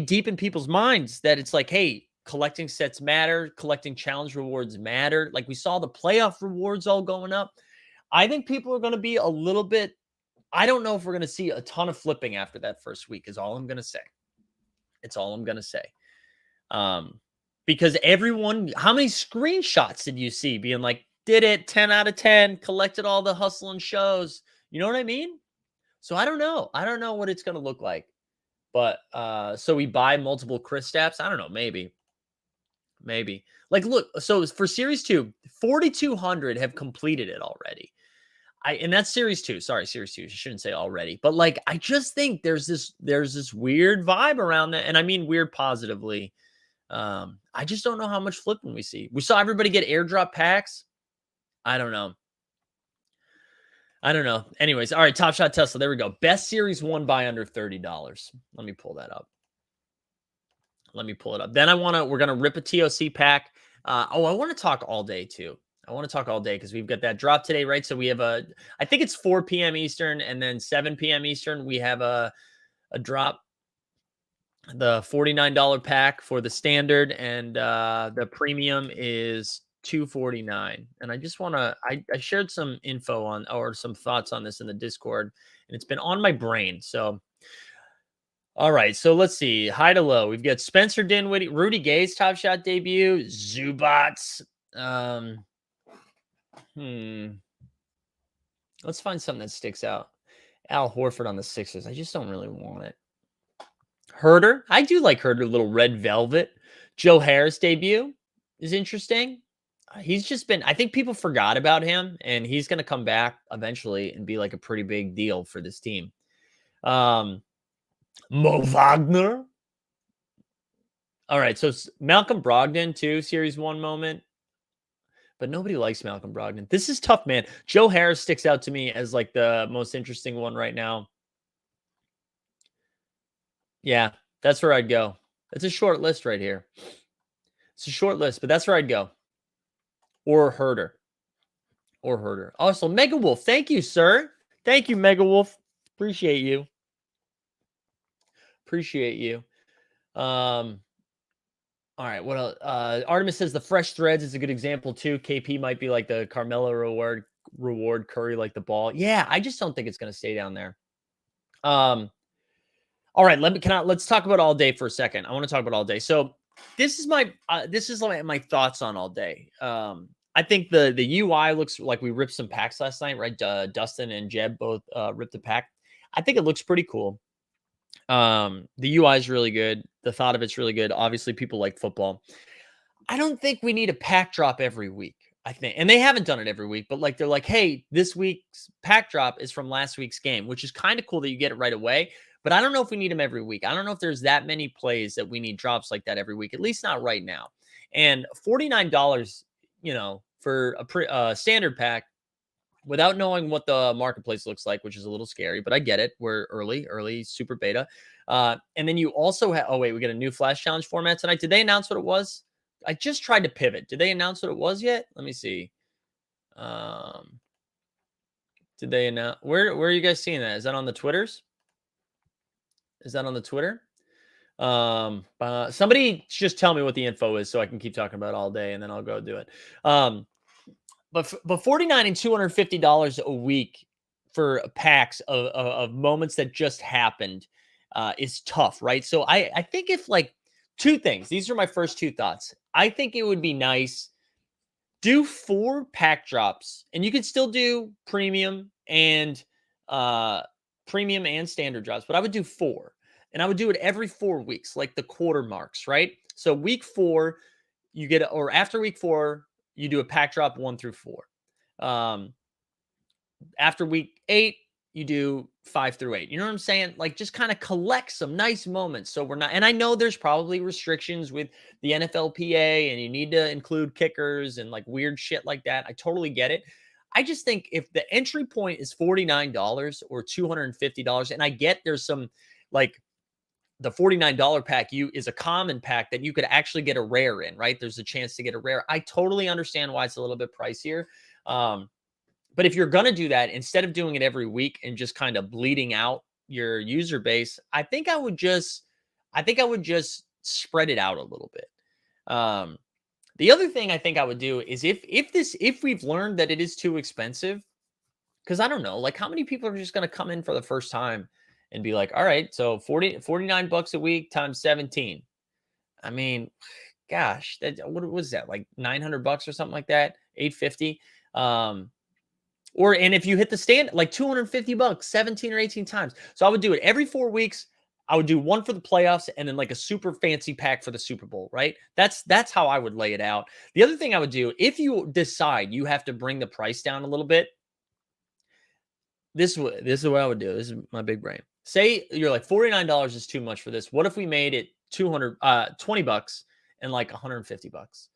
deep in people's minds that it's like, hey, collecting sets matter, collecting challenge rewards matter. Like, we saw the playoff rewards all going up. I think people are going to be a little bit, I don't know if we're going to see a ton of flipping after that first week is all I'm going to say. It's all I'm going to say. Because how many screenshots did you see being like, did it 10 out of 10, collected all the hustle and shows? You know what I mean? So I don't know. I don't know what it's going to look like. But so we buy multiple Chris Stapps? I don't know. Maybe. Like, look, so for Series 2, 4,200 have completed it already. And that's Series 2. Sorry, Series 2. I shouldn't say already. But, like, I just think there's this weird vibe around that. And I mean weird positively. I just don't know how much flipping we see. We saw everybody get airdrop packs. I don't know. Anyways, all right, Top Shot Tesla. There we go. Best Series 1 buy under $30. Let me pull that up. Then we're going to rip a TOC pack. I want to talk all day too. I want to talk all day because we've got that drop today, right? So we have I think it's 4 p.m. Eastern and then 7 p.m. Eastern. We have a drop. The $49 pack for the standard and the premium is $249. And I just want to, I shared some info on, or some thoughts on this in the Discord, and it's been on my brain. So, all right. So let's see. High to low. We've got Spencer Dinwiddie, Rudy Gay's Top Shot debut, Zubats. Let's find something that sticks out. Al Horford on the Sixers. I just don't really want it. Herder. I do like Herder. Little red velvet. Joe Harris debut is interesting. He's just been, I think people forgot about him, and he's going to come back eventually and be like a pretty big deal for this team. Mo Wagner. All right. So Malcolm Brogdon too, Series 1 moment. But nobody likes Malcolm Brogdon. This is tough, man. Joe Harris sticks out to me as like the most interesting one right now. Yeah, that's where I'd go. It's a short list right here. It's a short list, but that's where I'd go. Or Herder. Also, Mega Wolf. Thank you, sir. Thank you, Mega Wolf. Appreciate you. All right, what else? Artemis says the fresh threads is a good example too. KP might be like the Carmelo reward Curry like the ball. Yeah, I just don't think it's going to stay down there. All right, let's talk about all day for a second. I want to talk about all day. So this is my thoughts on all day. I think the UI looks like we ripped some packs last night, right? Dustin and Jeb both ripped a pack. I think it looks pretty cool. The UI is really good. The thought of it's really good. Obviously, people like football. I don't think we need a pack drop every week. I think, and they haven't done it every week, but like they're like, hey, this week's pack drop is from last week's game, which is kind of cool that you get it right away. But I don't know if we need them every week. I don't know if there's that many plays that we need drops like that every week, at least not right now. And $49, for a standard pack without knowing what the marketplace looks like, which is a little scary, but I get it. We're early super beta. And then you also have, oh, wait, we got a new flash challenge format tonight. Did they announce what it was? I just tried to pivot. Did they announce what it was yet? Let me see. Did they announce? Where are you guys seeing that? Is that on the Twitters? Is that on the Twitter? Somebody just tell me what the info is so I can keep talking about it all day and then I'll go do it. But $49 and $250 a week for packs of moments that just happened is tough, right? So I think if like two things, these are my first two thoughts. I think it would be nice, do 4 pack drops, and you could still do premium and standard drops, but I would do 4. And I would do it every 4 weeks, like the quarter marks, right? So week 4, you get, or after week 4, you do a pack drop 1 through 4. After week 8, you do 5 through 8. You know what I'm saying? Like just kind of collect some nice moments. So we're not, and I know there's probably restrictions with the NFLPA and you need to include kickers and like weird shit like that. I totally get it. I just think if the entry point is $49 or $250, and I get there's some like the $49 pack is a common pack that you could actually get a rare in, right? There's a chance to get a rare. I totally understand why it's a little bit pricier. But if you're going to do that, instead of doing it every week and just kind of bleeding out your user base, I think I would just spread it out a little bit. The other thing I think I would do is if we've learned that it is too expensive, because I don't know, like how many people are just going to come in for the first time and be like, all right, so $49 a week times 17. I mean, gosh, what was that? Like $900 or something like that, $850. And if you hit the stand, like $250, 17 or 18 times. So I would do it every 4 weeks. I would do one for the playoffs and then like a super fancy pack for the Super Bowl, right? That's how I would lay it out. The other thing I would do, if you decide you have to bring the price down a little bit, this is what I would do. This is my big brain. Say you're like $49 is too much for this. What if we made it $20 and like $150?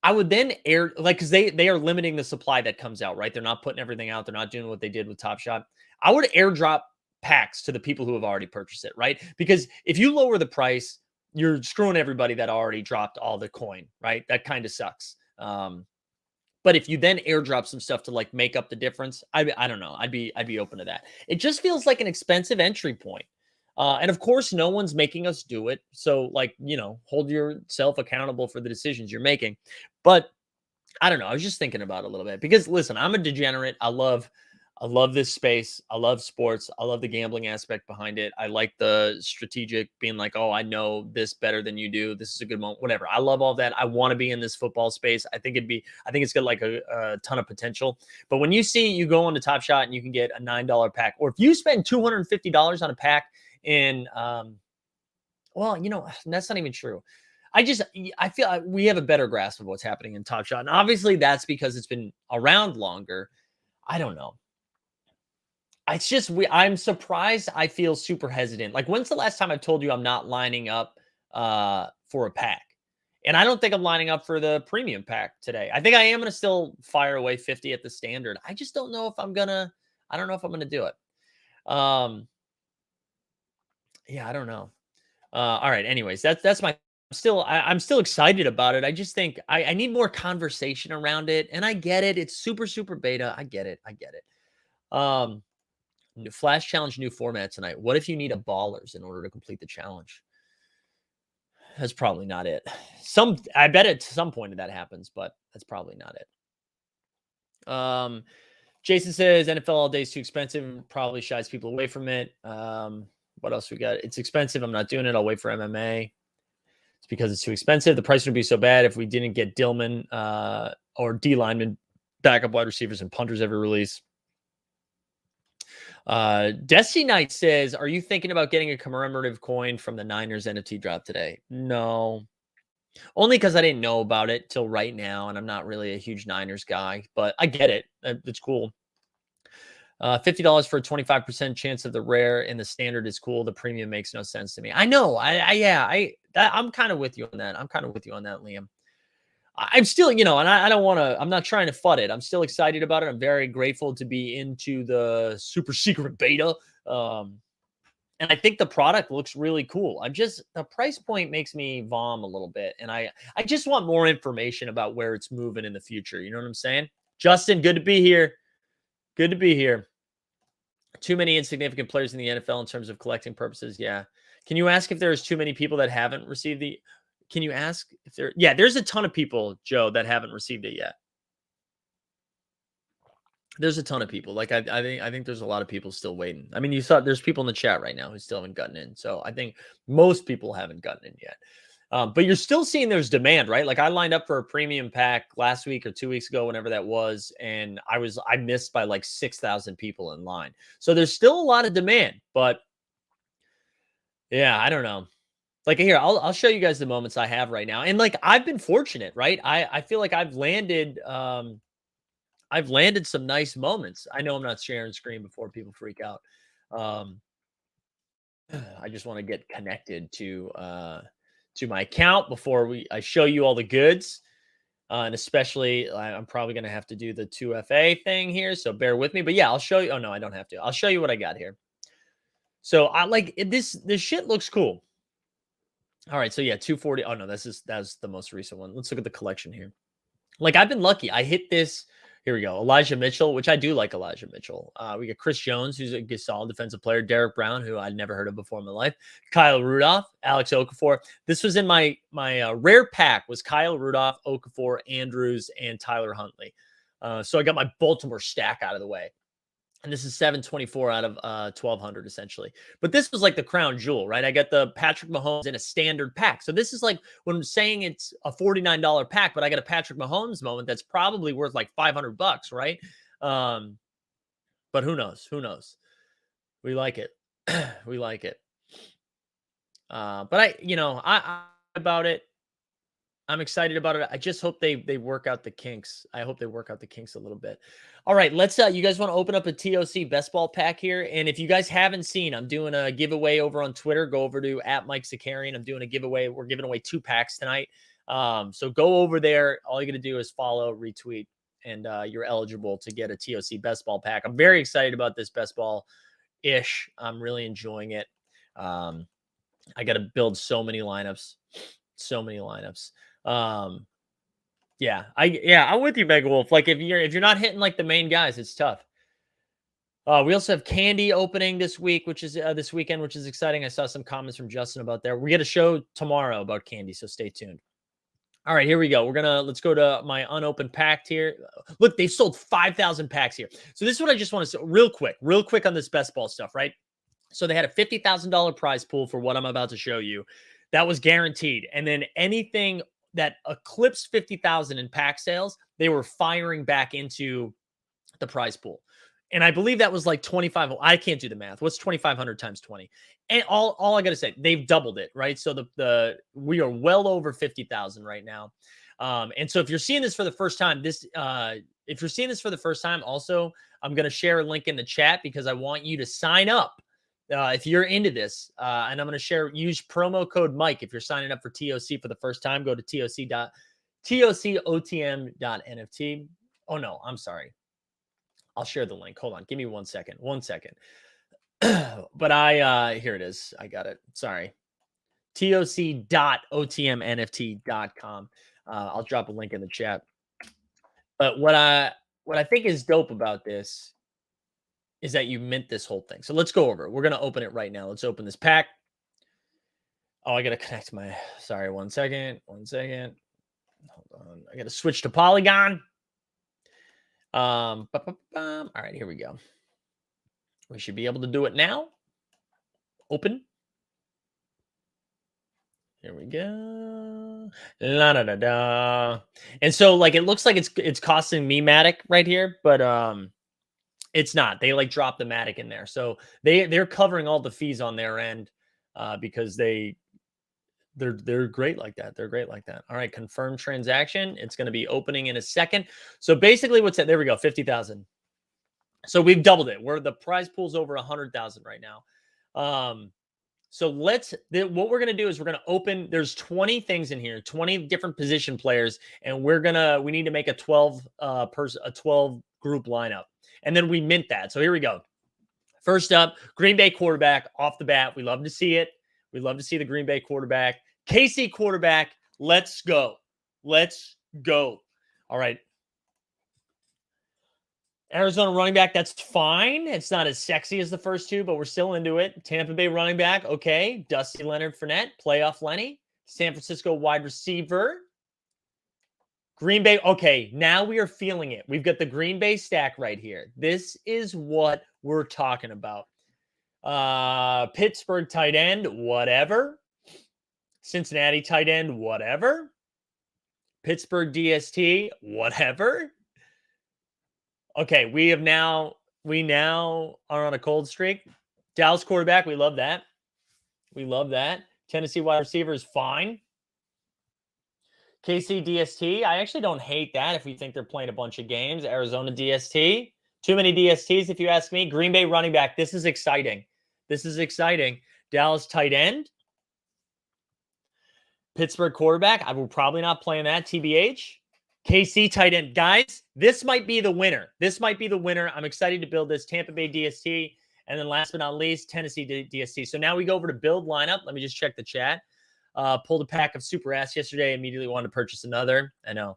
I would then because they are limiting the supply that comes out, right? They're not putting everything out. They're not doing what they did with Top Shot. I would airdrop packs to the people who have already purchased it, right? Because if you lower the price, you're screwing everybody that already dropped all the coin, right? That kind of sucks. But if you then airdrop some stuff to like make up the difference, I don't know. I'd be open to that. It just feels like an expensive entry point. And of course, no one's making us do it. So like, hold yourself accountable for the decisions you're making. But I don't know. I was just thinking about it a little bit because listen, I'm a degenerate. I love this space. I love sports. I love the gambling aspect behind it. I like the strategic being like, oh, I know this better than you do. This is a good moment, whatever. I love all that. I want to be in this football space. I think it's got like a ton of potential. But when you go on to Top Shot and you can get a $9 pack, or if you spend $250 on a pack in, that's not even true. I feel like we have a better grasp of what's happening in Top Shot. And obviously that's because it's been around longer. I don't know. It's just I'm surprised. I feel super hesitant. Like, when's the last time I've told you I'm not lining up for a pack? And I don't think I'm lining up for the premium pack today. I think I am going to still fire away 50 at the standard. I just don't know if I'm going to. I don't know if I'm going to do it. Yeah, I don't know. All right. Anyways, that's my. I'm still excited about it. I just think I need more conversation around it, and I get it. It's super beta. I get it. New Flash Challenge, new format tonight. What if you need a ballers in order to complete the challenge? That's probably not it. I bet at some point that happens, but that's probably not it. Jason says NFL all day is too expensive and probably shies people away from it. What else we got? It's expensive. I'm not doing it. I'll wait for MMA. It's because it's too expensive. The price would be so bad if we didn't get Dillman or D lineman, backup wide receivers, and punters every release. Destiny Knight says, are you thinking about getting a commemorative coin from the Niners NFT drop today? No. Only because I didn't know about it till right now, and I'm not really a huge Niners guy, but I get it. It's cool. $50 for a 25% chance of the rare and the standard is cool. The premium makes no sense to me. I know. I'm kind of with you on that. I'm kind of with you on that, Liam. I'm still, and I don't want to, I'm not trying to FUD it. I'm still excited about it. I'm very grateful to be into the super secret beta. And I think the product looks really cool. The price point makes me vom a little bit. And I just want more information about where it's moving in the future. You know what I'm saying? Justin, good to be here. Good to be here. Too many insignificant players in the NFL in terms of collecting purposes. Yeah. Can you ask if there's too many people that haven't received the, can you ask if there, yeah, there's a ton of people, Joe, that haven't received it yet. There's a ton of people. Like I think there's a lot of people still waiting. I mean, you saw there's people in the chat right now who still haven't gotten in. So I think most people haven't gotten in yet. But you're still seeing there's demand, right? Like I lined up for a premium pack last week or 2 weeks ago, whenever that was, and I missed by like 6,000 people in line. So there's still a lot of demand, but yeah, I don't know. Like here, I'll show you guys the moments I have right now, and like I've been fortunate, right? I feel like I've landed some nice moments. I know I'm not sharing screen before people freak out. I just want to get connected to my account before I show you all the goods. And especially, I'm probably going to have to do the 2FA thing here, so bear with me. But yeah, I'll show you. Oh no, I don't have to. I'll show you what I got here. So I like this shit looks cool. All right, so yeah, 240. Oh no, that's the most recent one. Let's look at the collection here. Like I've been lucky. I hit this. Here we go. Elijah Mitchell, which I do like Elijah Mitchell. We got Chris Jones, who's a solid defensive player. Derek Brown, who I'd never heard of before in my life. Kyle Rudolph, Alex Okafor. This was in my rare pack was Kyle Rudolph, Okafor, Andrews, and Tyler Huntley. So I got my Baltimore stack out of the way. And this is 724 out of 1,200 essentially. But this was like the crown jewel, right? I got the Patrick Mahomes in a standard pack. So this is like when I'm saying it's a $49 pack, but I got a Patrick Mahomes moment that's probably worth like $500, right? But who knows? Who knows? We like it. We like it. But I about it. I'm excited about it. I just hope they work out the kinks. I hope they work out the kinks a little bit. All right, let's you guys want to open up a TOC best ball pack here? And if you guys haven't seen, I'm doing a giveaway over on Twitter. Go over to @MikeZakarian. I'm doing a giveaway. We're giving away 2 packs tonight. So go over there. All you got to do is follow, retweet, and you're eligible to get a TOC best ball pack. I'm very excited about this best ball-ish. I'm really enjoying it. I got to build so many lineups. So many lineups. I'm with you, Mega Wolf. Like if you're not hitting like the main guys, it's tough. We also have Candy opening this week, which is this weekend, which is exciting. I saw some comments from Justin about there. We get a show tomorrow about Candy, so stay tuned. All right, here we go. Let's go to my unopened pack here. Look, they've sold 5,000 packs here. So this is what I just want to say real quick on this best ball stuff, right? So they had a $50,000 prize pool for what I'm about to show you. That was guaranteed. And then anything that eclipsed 50,000 in pack sales, they were firing back into the prize pool. And I believe that was like 25. I can't do the math. What's 2,500 times 20? And all I got to say, they've doubled it, right? So we are well over 50,000 right now. And so if you're seeing this for the first time, also, I'm going to share a link in the chat because I want you to sign up. If you're into this, and I'm going to use promo code Mike. If you're signing up for TOC for the first time, go to TOCOTM.NFT. Oh no, I'm sorry. I'll share the link. Hold on. Give me 1 second. 1 second. But here it is. I got it. Sorry. TOC.OTMNFT.com. I'll drop a link in the chat. But what I think is dope about this is that you mint this whole thing. So let's go over it. We're going to open it right now. Let's open this pack. Oh, I got to connect sorry, 1 second. 1 second. Hold on. I got to switch to Polygon. All right, here we go. We should be able to do it now. Open. Here we go. La da da da. And so like it looks like it's costing me Matic right here, but it's not. They like drop the Matic in there. So they're covering all the fees on their end because they're great like that. They're great like that. All right, confirm transaction. It's going to be opening in a second. So basically what's that? There we go, 50,000. So we've doubled it. The prize pool's over 100,000 right now. So what we're going to do is we're going to open, there's 20 things in here, 20 different position players, and we need to make a 12 group lineup. And then we mint that. So here we go. First up, Green Bay quarterback off the bat. We love to see it. We love to see the Green Bay quarterback. KC quarterback. Let's go. Let's go. All right. Arizona running back, that's fine. It's not as sexy as the first two, but we're still into it. Tampa Bay running back, okay. Dusty Leonard Fournette, playoff Lenny. San Francisco wide receiver. Green Bay, okay, now we are feeling it. We've got the Green Bay stack right here. This is what we're talking about. Pittsburgh tight end, whatever. Cincinnati tight end, whatever. Pittsburgh DST, whatever. Okay, we now are on a cold streak. Dallas quarterback, we love that. We love that. Tennessee wide receiver is fine. KC DST, I actually don't hate that if we think they're playing a bunch of games. Arizona DST, too many DSTs if you ask me. Green Bay running back, this is exciting. This is exciting. Dallas tight end. Pittsburgh quarterback, I will probably not play in that, TBH. KC tight end. Guys, this might be the winner. This might be the winner. I'm excited to build this. Tampa Bay DST. And then last but not least, Tennessee DST. So now we go over to build lineup. Let me just check the chat. Pulled a pack of Super Ass yesterday. Immediately wanted to purchase another. I know.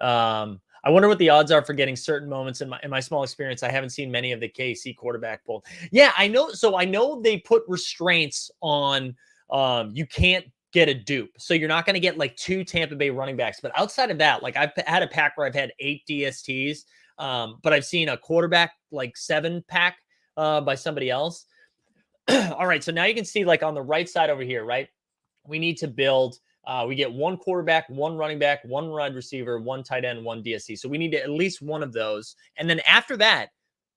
I wonder what the odds are for getting certain moments in my small experience. I haven't seen many of the KC quarterback pull. Yeah, I know. So I know they put restraints on you can't get a dupe. So you're not going to get like 2 Tampa Bay running backs. But outside of that, like I've had a pack where I've had 8 DSTs, but I've seen a quarterback like 7 pack by somebody else. All right. So now you can see like on the right side over here, right? We need to build, we get 1 quarterback, 1 running back, 1 wide receiver, 1 tight end, 1 DST. So we need at least one of those. And then after that,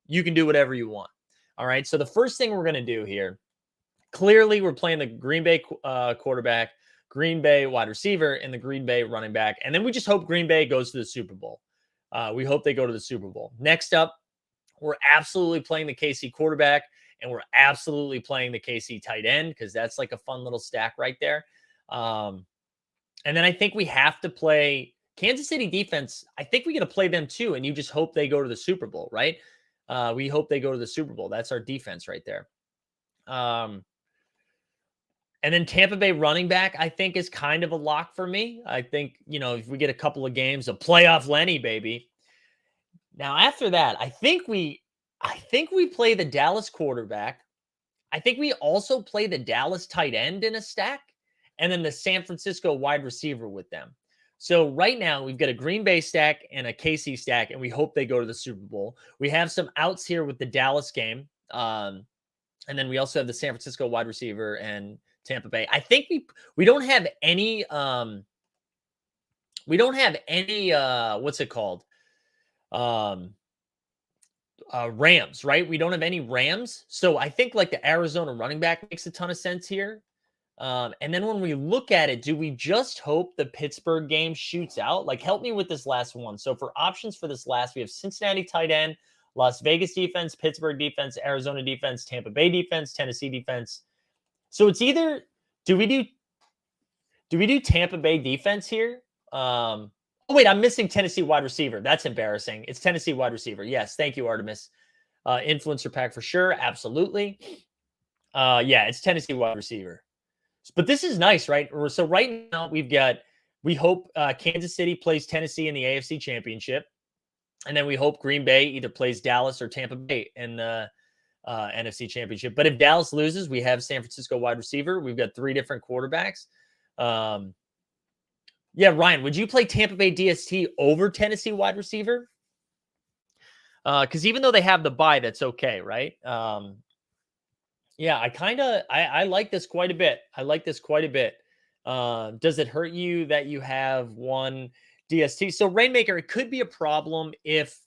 you can do whatever you want. All right. So the first thing we're going to do here, clearly, we're playing the Green Bay quarterback, Green Bay wide receiver, and the Green Bay running back. And then we just hope Green Bay goes to the Super Bowl. We hope they go to the Super Bowl. Next up, we're absolutely playing the KC quarterback, and we're absolutely playing the KC tight end because that's like a fun little stack right there. And then I think we have to play Kansas City defense. I think we got to play them too, and you just hope they go to the Super Bowl, right? We hope they go to the Super Bowl. That's our defense right there. And then Tampa Bay running back, I think, is kind of a lock for me. I think, if we get a couple of games, a playoff Lenny, baby. Now, after that, I think we play the Dallas quarterback. I think we also play the Dallas tight end in a stack, and then the San Francisco wide receiver with them. So right now, we've got a Green Bay stack and a KC stack, and we hope they go to the Super Bowl. We have some outs here with the Dallas game. And then we also have the San Francisco wide receiver and Tampa Bay. I think we don't have any what's it called? Rams, right? We don't have any Rams. So I think like the Arizona running back makes a ton of sense here. And then when we look at it, do we just hope the Pittsburgh game shoots out? Like, help me with this last one. So for options for this last, we have Cincinnati tight end, Las Vegas defense, Pittsburgh defense, Arizona defense, Tampa Bay defense, Tennessee defense. So it's either do we do Tampa Bay defense here? Oh wait, I'm missing Tennessee wide receiver. That's embarrassing. It's Tennessee wide receiver. Yes, thank you, Artemis. Influencer pack for sure, absolutely. Yeah, it's Tennessee wide receiver. But this is nice, right? So right now we hope Kansas City plays Tennessee in the AFC Championship. And then we hope Green Bay either plays Dallas or Tampa Bay in the NFC Championship. But if Dallas loses, we have San Francisco wide receiver. We've got 3 different quarterbacks. Yeah, Ryan, would you play Tampa Bay DST over Tennessee wide receiver? Because even though they have the bye, that's okay, right? Yeah, I like this quite a bit. I like this quite a bit. Does it hurt you that you have one DST? So Rainmaker, it could be a problem if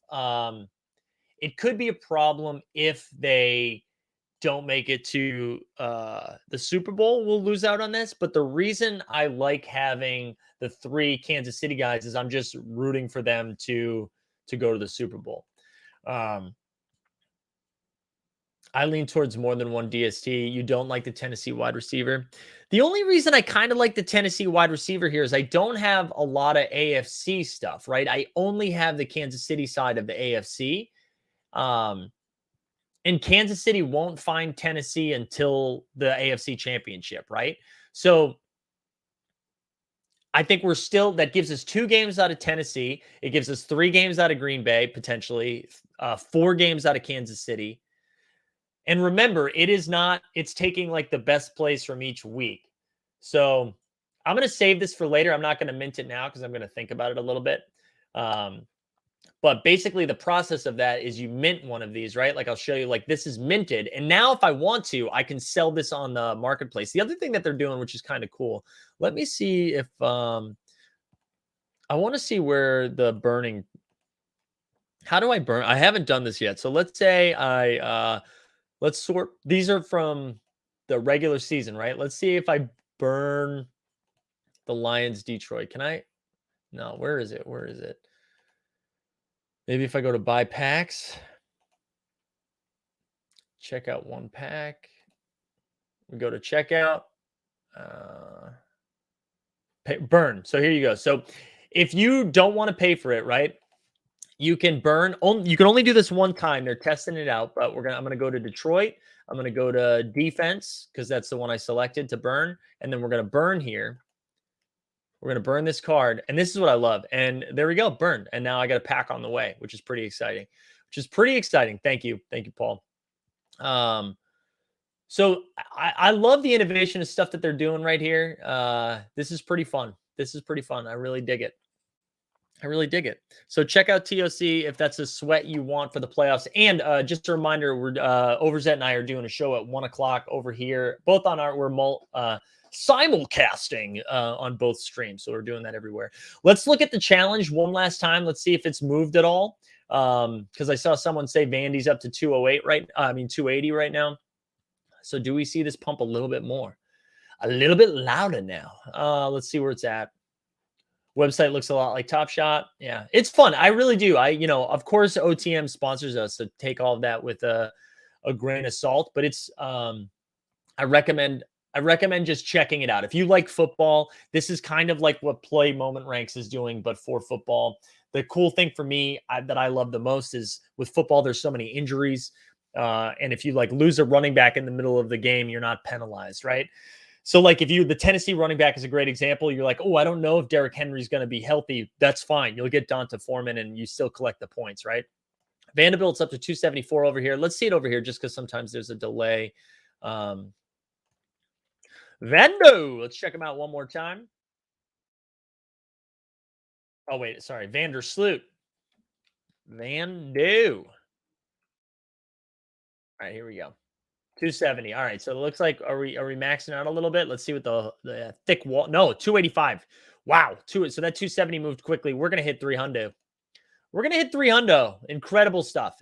they don't make it to the Super Bowl. We'll lose out on this. But the reason I like having the 3 Kansas City guys is I'm just rooting for them to go to the Super Bowl. I lean towards more than one DST. You don't like the Tennessee wide receiver. The only reason I kind of like the Tennessee wide receiver here is I don't have a lot of AFC stuff, right? I only have the Kansas City side of the AFC. And Kansas City won't find Tennessee until the AFC Championship, right? So I think that gives us 2 games out of Tennessee. It gives us 3 games out of Green Bay, potentially 4 games out of Kansas City. And remember, it's taking like the best plays from each week. So I'm going to save this for later. I'm not going to mint it now because I'm going to think about it a little bit. But basically the process of that is you mint one of these, right? Like I'll show you, like this is minted. And now if I want to, I can sell this on the marketplace. The other thing that they're doing, which is kind of cool. Let me see if I want to see where the burning, how do I burn? I haven't done this yet. So let's say let's sort, these are from the regular season, right? Let's see if I burn the Lions Detroit. Can I? No, where is it? Where is it? Maybe if I go to buy packs, check out 1 pack, we go to checkout, burn. So here you go. So if you don't want to pay for it, right? You can burn. You can only do this 1 time. They're testing it out, but I'm going to go to Detroit. I'm going to go to defense because that's the one I selected to burn. And then we're going to burn here. We're going to burn this card. And this is what I love. And there we go. Burned. And now I got a pack on the way, which is pretty exciting. Thank you. Thank you, Paul. So I love the innovation of stuff that they're doing right here. This is pretty fun. I really dig it. So check out TOC if that's a sweat you want for the playoffs. And just a reminder, we're Overzet and I are doing a show at 1 o'clock over here, both on we're simulcasting on both streams. So we're doing that everywhere. Let's look at the challenge one last time. Let's see if it's moved at all. Because I saw someone say Vandy's up to 208 280 right now. So do we see this pump a little bit more? A little bit louder now. Let's see where it's at. Website looks a lot like Top Shot. Yeah, it's fun. I really do. Of course, OTM sponsors us, so take all of that with a grain of salt. But it's, I recommend just checking it out. If you like football, this is kind of like what Play Moment Ranks is doing, but for football. The cool thing for me that I love the most is with football, there's so many injuries. And if you lose a running back in the middle of the game, you're not penalized, right? So the Tennessee running back is a great example. You're like, oh, I don't know if Derrick Henry's going to be healthy. That's fine. You'll get Donta Foreman and you still collect the points, right? Vanderbilt's up to 274 over here. Let's see it over here just because sometimes there's a delay. Vando, let's check him out one more time. Oh, wait, sorry. Vandersloot. Vando. All right, here we go. 270. All right. So it looks like, are we maxing out a little bit? Let's see what the thick wall. No, 285. Wow. So that 270 moved quickly. We're going to hit 300. Incredible stuff.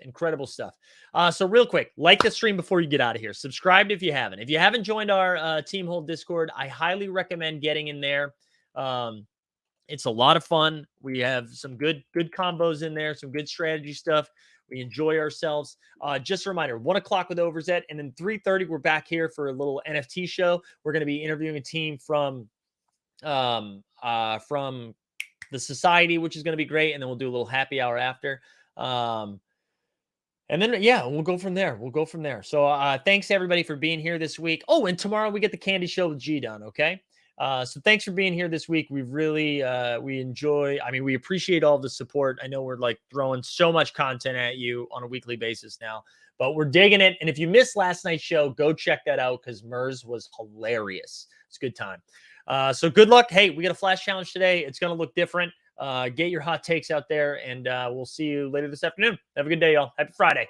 So real quick, like the stream before you get out of here. Subscribe if you haven't. If you haven't joined our Team Hold Discord, I highly recommend getting in there. It's a lot of fun. We have some good combos in there, some good strategy stuff. We enjoy ourselves. Just a reminder, 1 o'clock with Overzet, and then 3:30, we're back here for a little NFT show. We're going to be interviewing a team from the Society, which is going to be great. And then we'll do a little happy hour after. And then, yeah, we'll go from there. So thanks everybody for being here this week. Oh, and tomorrow we get the Candy Show with G done. Okay. So thanks for being here this week. We've really, we enjoy, we appreciate all the support. I know we're throwing so much content at you on a weekly basis now, but we're digging it. And if you missed last night's show, go check that out because Mers was hilarious. It's a good time. So good luck. Hey, we got a flash challenge today. It's going to look different. Get your hot takes out there and we'll see you later this afternoon. Have a good day, y'all. Happy Friday.